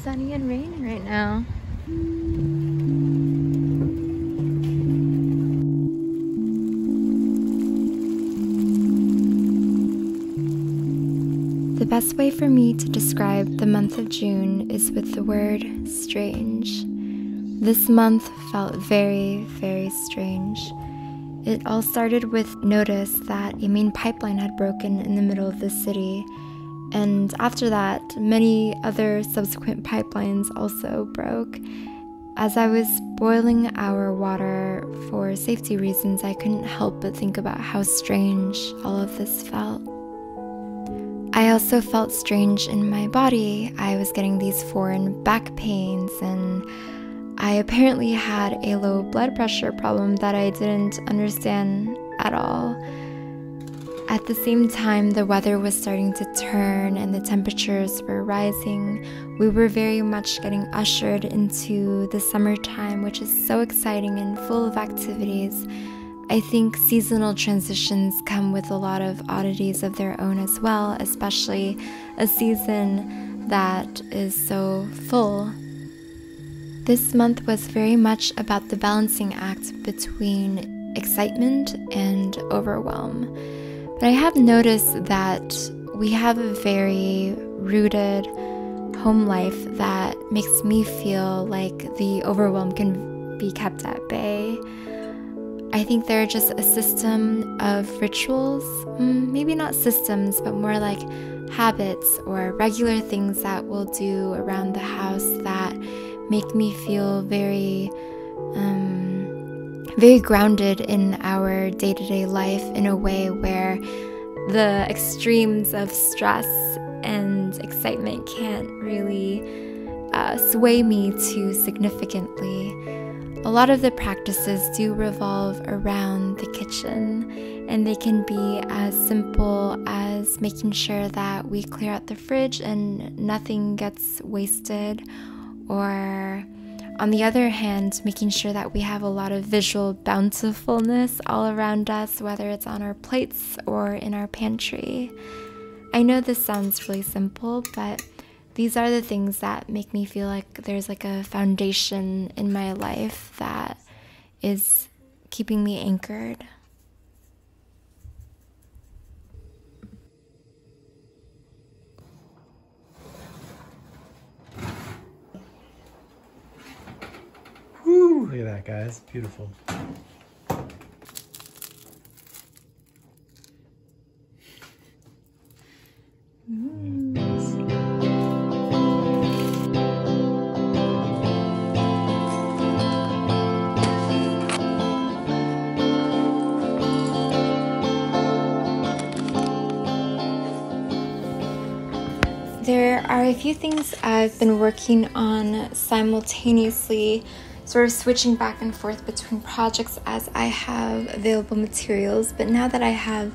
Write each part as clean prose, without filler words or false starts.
sunny and rainy right now. The best way for me to describe the month of June is with the word strange. This month felt very, very strange. It all started with notice that a main pipeline had broken in the middle of the city, and after that, many other subsequent pipelines also broke. As I was boiling our water for safety reasons, I couldn't help but think about how strange all of this felt. I also felt strange in my body. I was getting these foreign back pains, and I apparently had a low blood pressure problem that I didn't understand at all. At the same time, the weather was starting to turn and the temperatures were rising. We were very much getting ushered into the summertime, which is so exciting and full of activities. I think seasonal transitions come with a lot of oddities of their own as well, especially a season that is so full. This month was very much about the balancing act between excitement and overwhelm. But I have noticed that we have a very rooted home life that makes me feel like the overwhelm can be kept at bay. I think they're just a system of rituals, maybe not systems, but more like habits or regular things that we'll do around the house that make me feel very grounded in our day-to-day life in a way where the extremes of stress and excitement can't really sway me too significantly. A lot of the practices do revolve around the kitchen, and they can be as simple as making sure that we clear out the fridge and nothing gets wasted, or on the other hand, making sure that we have a lot of visual bountifulness all around us, whether it's on our plates or in our pantry. I know this sounds really simple, but these are the things that make me feel like there's like a foundation in my life that is keeping me anchored. Woo! Look at that, guys. Beautiful. There are a few things I've been working on simultaneously, sort of switching back and forth between projects as I have available materials, but now that I have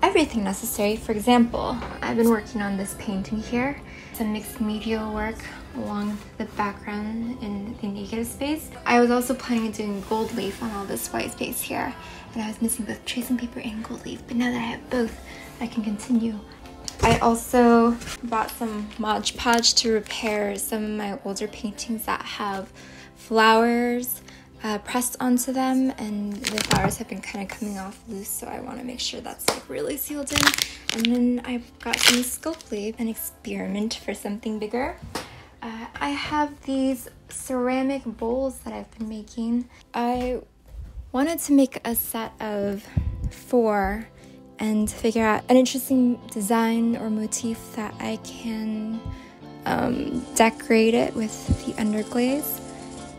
everything necessary, for example, I've been working on this painting here, some mixed media work along the background in the negative space. I was also planning on doing gold leaf on all this white space here, and I was missing both tracing paper and gold leaf, but now that I have both, I can continue. I also bought some Mod Podge to repair some of my older paintings that have flowers pressed onto them, and the flowers have been kind of coming off loose, so I want to make sure that's like really sealed in. And then I got some sculpt leaf, an experiment for something bigger. I have these ceramic bowls that I've been making. I wanted to make a set of 4 and figure out an interesting design or motif that I can decorate it with the underglaze.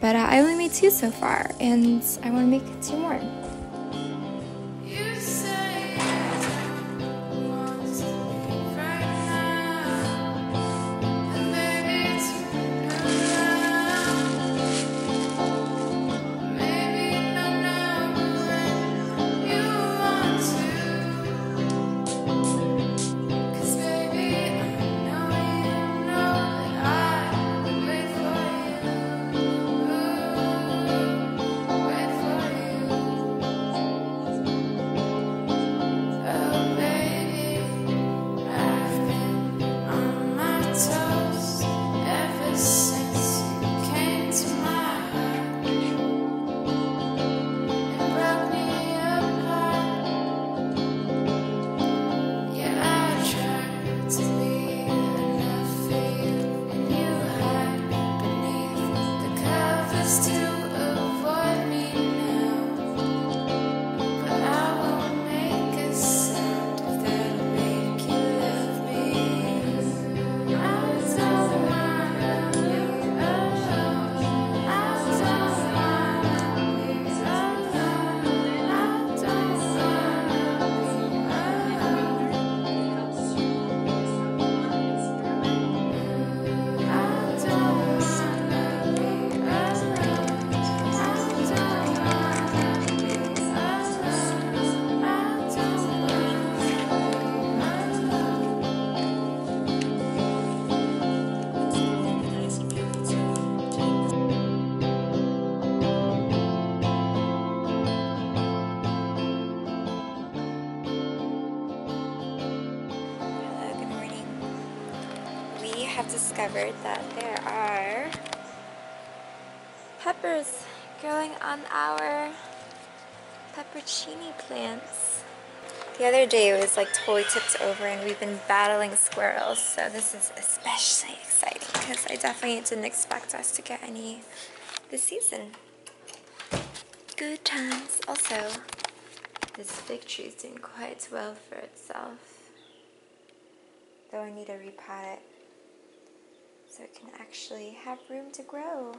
But I only made 2 so far, and I want to make 2 more. have discovered that there are peppers growing on our peppercini plants. The other day it was like totally tipped over and we've been battling squirrels, so this is especially exciting because I definitely didn't expect us to get any this season. Good times. Also, this fig tree is doing quite well for itself, though I need to repot it so it can actually have room to grow.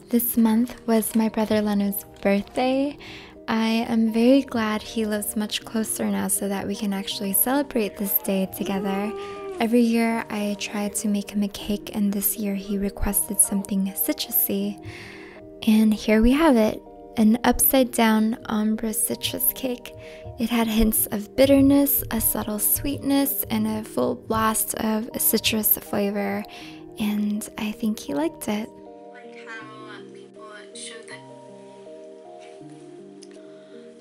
This month was my brother Leno's birthday. I am very glad he lives much closer now so that we can actually celebrate this day together. Every year I try to make him a cake, and this year he requested something citrusy. And here we have it, an upside down ombre citrus cake. It had hints of bitterness, a subtle sweetness, and a full blast of citrus flavor, and I think he liked it.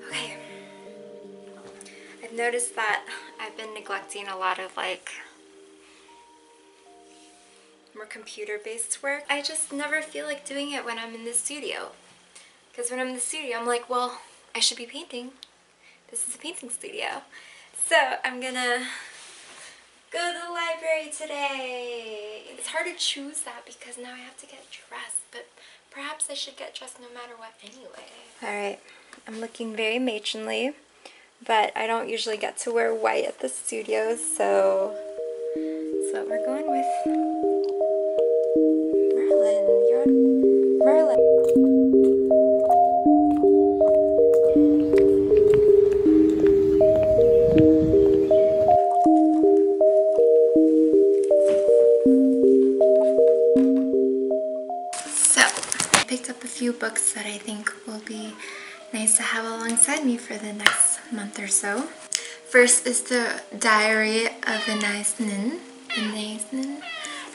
Okay, I've noticed that I've been neglecting a lot of more computer-based work. I just never feel like doing it when I'm in the studio. Because when I'm in the studio, I'm like, well, I should be painting. This is a painting studio. So I'm gonna go to the library today. It's hard to choose that because now I have to get dressed, but perhaps I should get dressed no matter what anyway. Alright, I'm looking very matronly, but I don't usually get to wear white at the studios, so that's what we're going with. Merlin, you're on Merlin. So, I picked up a few books that I think will be nice to have alongside me for the next month or so. First is the Diary of Nin.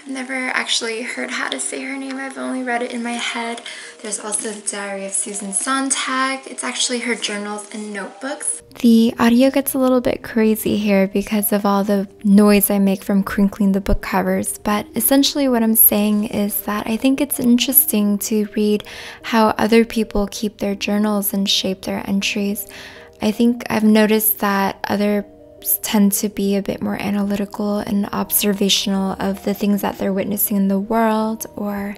I've never actually heard how to say her name, I've only read it in my head. There's also the Diary of Susan Sontag. It's actually her journals and notebooks. The audio gets a little bit crazy here because of all the noise I make from crinkling the book covers, but essentially what I'm saying is that I think it's interesting to read how other people keep their journals and shape their entries. I think I've noticed that others tend to be a bit more analytical and observational of the things that they're witnessing in the world or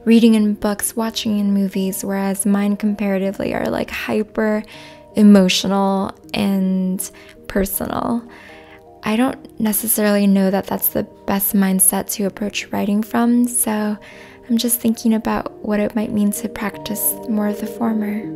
reading in books, watching in movies, whereas mine comparatively are like hyper emotional and personal. I don't necessarily know that that's the best mindset to approach writing from, so I'm just thinking about what it might mean to practice more of the former.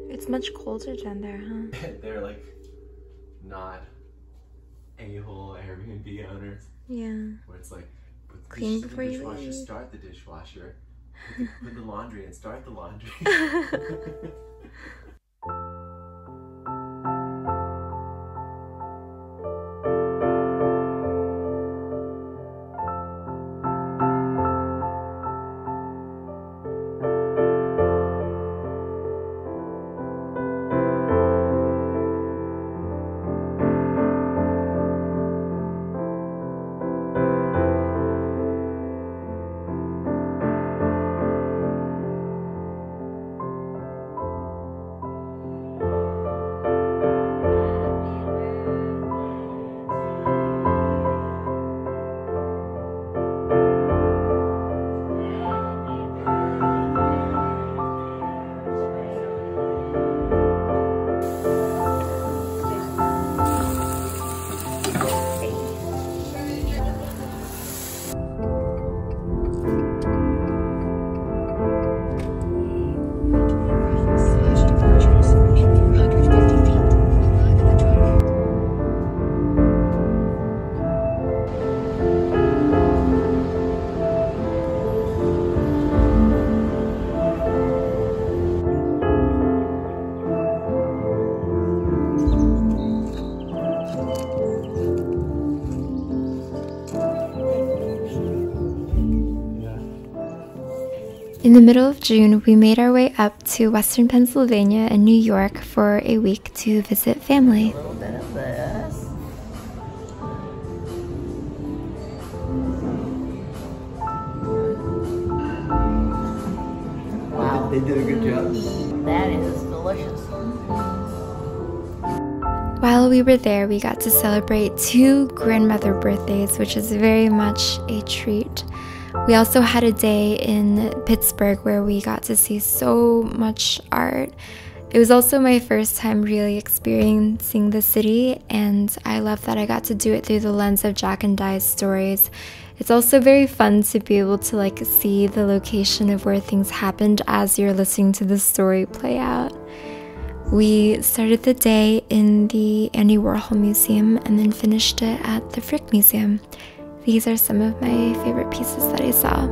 It's much colder down there, huh? They're like not a-hole Airbnb owners. Yeah. Where it's like, Clean before you dishwasher, leave. start the dishwasher, put the laundry and start the laundry. In the middle of June, we made our way up to Western Pennsylvania and New York for a week to visit family. A little bit of this. Wow. They did a good job. That is delicious. While we were there, we got to celebrate 2 grandmother birthdays, which is very much a treat. We also had a day in Pittsburgh where we got to see so much art. It was also my first time really experiencing the city, and I love that I got to do it through the lens of Jack and Di's stories. It's also very fun to be able to see the location of where things happened as you're listening to the story play out. We started the day in the Andy Warhol Museum and then finished it at the Frick Museum. These are some of my favorite pieces that I saw.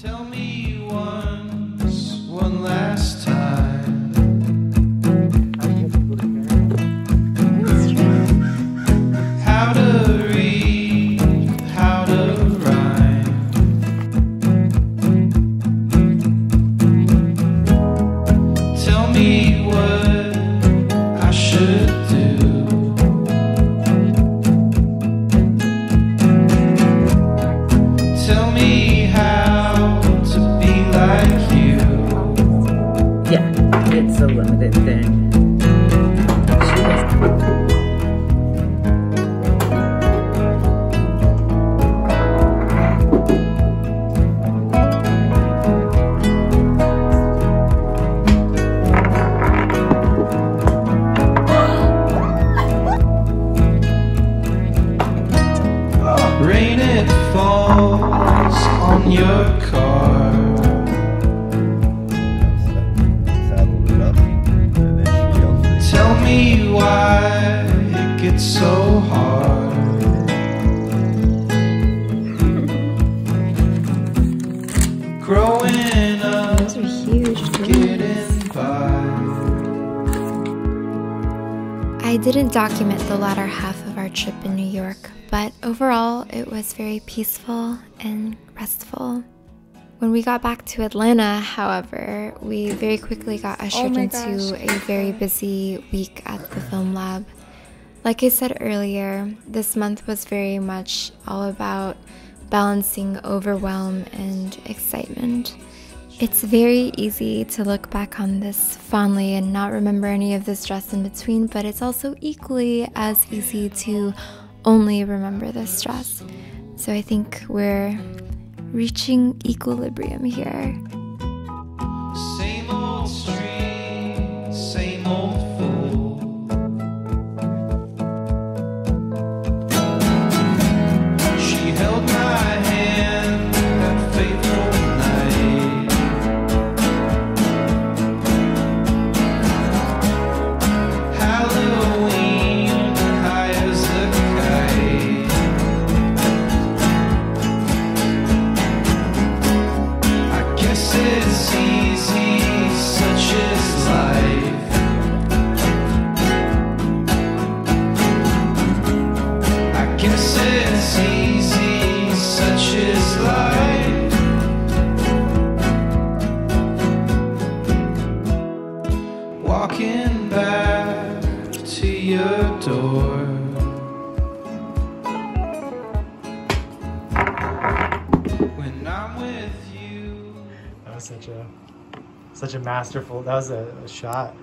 Tell me once, one last time, how to read, how to rhyme. Tell me what I should do. Tell me how to be like you. Yeah, it's a limited thing. Rain, it falls on your car. Tell me why it gets so hard. Growing up, Those are huge getting by. I didn't document the latter half of our trip in New York, but overall it was very peaceful and restful. When we got back to Atlanta, however, we very quickly got ushered into a very busy week at the film lab. Like I said earlier, this month was very much all about balancing overwhelm and excitement. It's very easy to look back on this fondly and not remember any of the stress in between, but it's also equally as easy to only remember the stress. So I think we're reaching equilibrium here. Same old street, same old fool. She held my hand that fateful night. Halloween, high as a kite. I guess it's easy, such is life. I guess it's easy, such is life. Walking back to your door. When I'm with you. That was such a masterful. That was a shot.